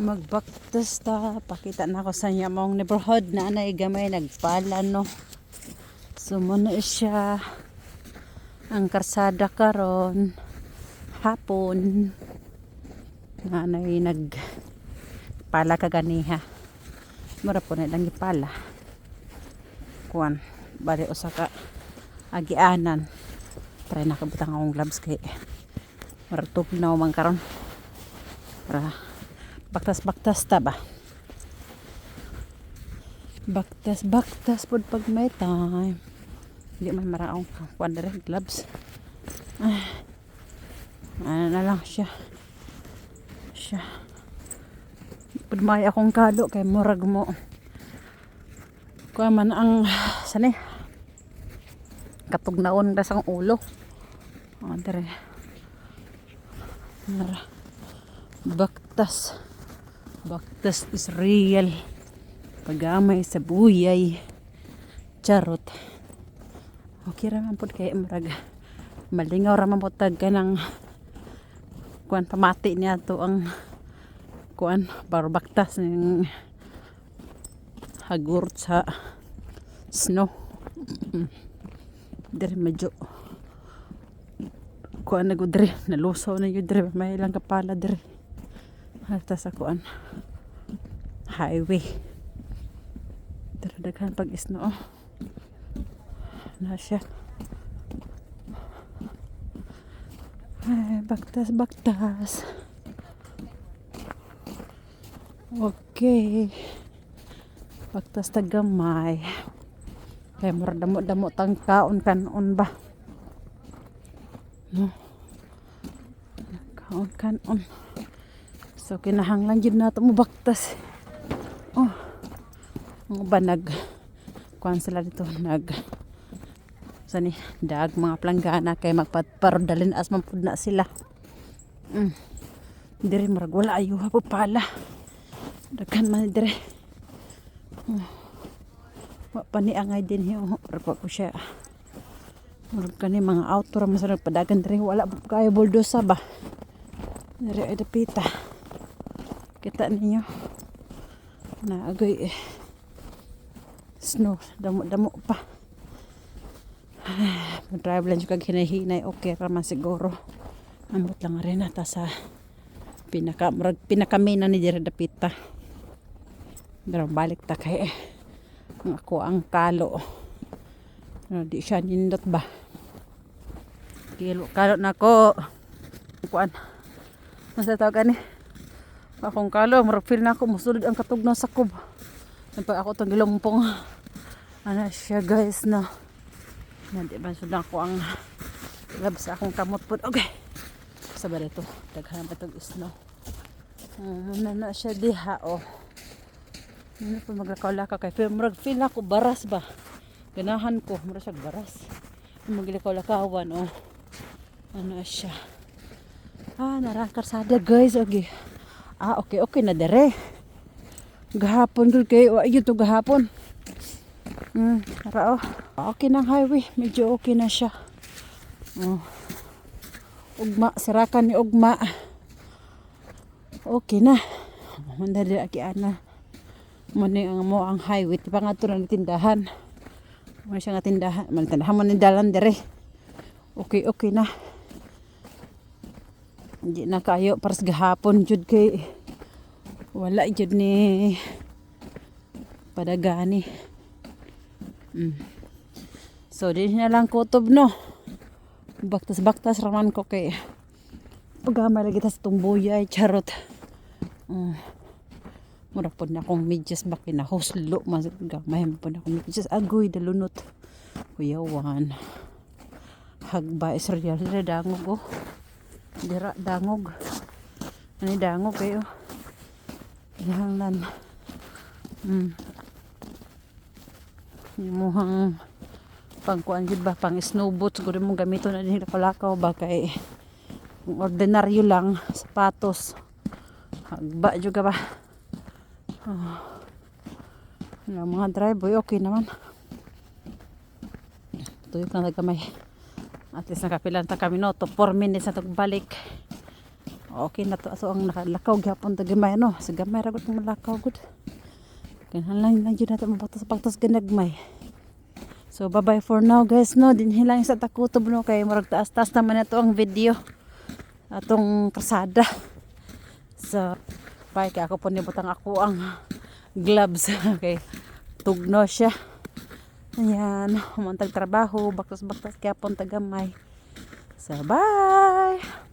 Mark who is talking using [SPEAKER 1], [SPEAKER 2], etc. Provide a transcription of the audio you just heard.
[SPEAKER 1] Magbaktas ta, pakita na ako sa inyo mong neighborhood na anay gamay nagpala no. Sumuno siya ang karsada karon hapon na anay nagpala kaganiha. Mura po na lang ipala kuan bali usaka agianan. Try nakabutang akong gloves kay mura tugnaw man karon para baktas-baktas ta ba? Baktas pod pag may time. Hindi man maraong kuan dere gloves. Ano na lang siya. Pud may akong kalo kay murag mo. Kuan man ang sani. Katugnaon da sang ulo. Dere. Mara. Baktas is real. Pagamay sa buyay. Charot. Okay raman po kay murag. Malingaw raman po tag ka ng kuan pamati niya to ang kuan para baktas ng hagurot sa snow. Dere medyo kuan nagudre nalusaw na yun dere may ilang kapala dere. Hata sa kuan highway daghan pag isno na siya. Ay, baktas okay baktas tagamay kaya mura damo tang kaon kanon ba no kaon so kinahanglan jud nato mo baktas ang banag kuan sila dito sani dag mga planggana kay magparodalin as man pud na sila dire murag wala ayo po pala daghan man dire wa paniangay din hiyo ko siya murag kani mga auto ra masarag padagan dire wala pa kayo buldosa ba dire ay dapita kita ninyo na agoy snow damo pa drive lang yung kag hinahinay okay raman siguro ambot lang rin ata sa pinakamina ni dire dapita pero balik ta kay ako ang kalo di siya nindot ba kalo na ko kuan masa tawag ani akong kalo murag feel na ako musulod ang katugnaw sa kub pag ako tong gilumpong ano siya guys no hindi ba sudan ko ang labs akong kamot po okay sabar ito daghan pa itong snow na siya diha ano po maglakaw-lakaw kay feel na ako baras ba ganahan ko mura siya baras maglakaw-lakawan ano siya narakarsada guys okay okay na dere gahapon gud kay ayun to gahapon okay nang highway medyo okay na siya ugma sarakan ni ugma okay na mandali akiana mo ni ang highway pa nga to na tindahan mo siya nga tindahan man tindahan mo ni dalan dire okay na hindi na kayo paras gahapon jud kay wala jud ni padagani so din na lang kutob no baktas raman ko kay pagamay lagi ta sa tumbuyay charot mura po na akong medyas ba kinahuslo gamay po na akong medyas agoy dalunot kuyawan hagba israel dangog dira dangog ani dangog kayo ihanglan yung muhang pangkuan jud ba pang snowboat siguro mong gamiton na din kalakaw ba kay kung ordinaryo lang sapatos hagba jud ka ba mga drive okay naman tuyo ka nagamay at least nakapilan ta kami no to 4 minutes na balik Okay na to. So ang nakalakaw gyapon ta gamay no. Sa gamay ra gud malakaw gud. Kinahanglan lang jud nato mabaktas ganagmay. So bye bye for now guys no. Dinhi lang sa takutob no kay murag taas-taas naman na to ang video. Atong kasada. So bye kay ako po nibutang ako ang gloves. Okay. Tugno siya. Ayan, humantag trabaho, baktas-baktas kaya punta gamay. So, bye!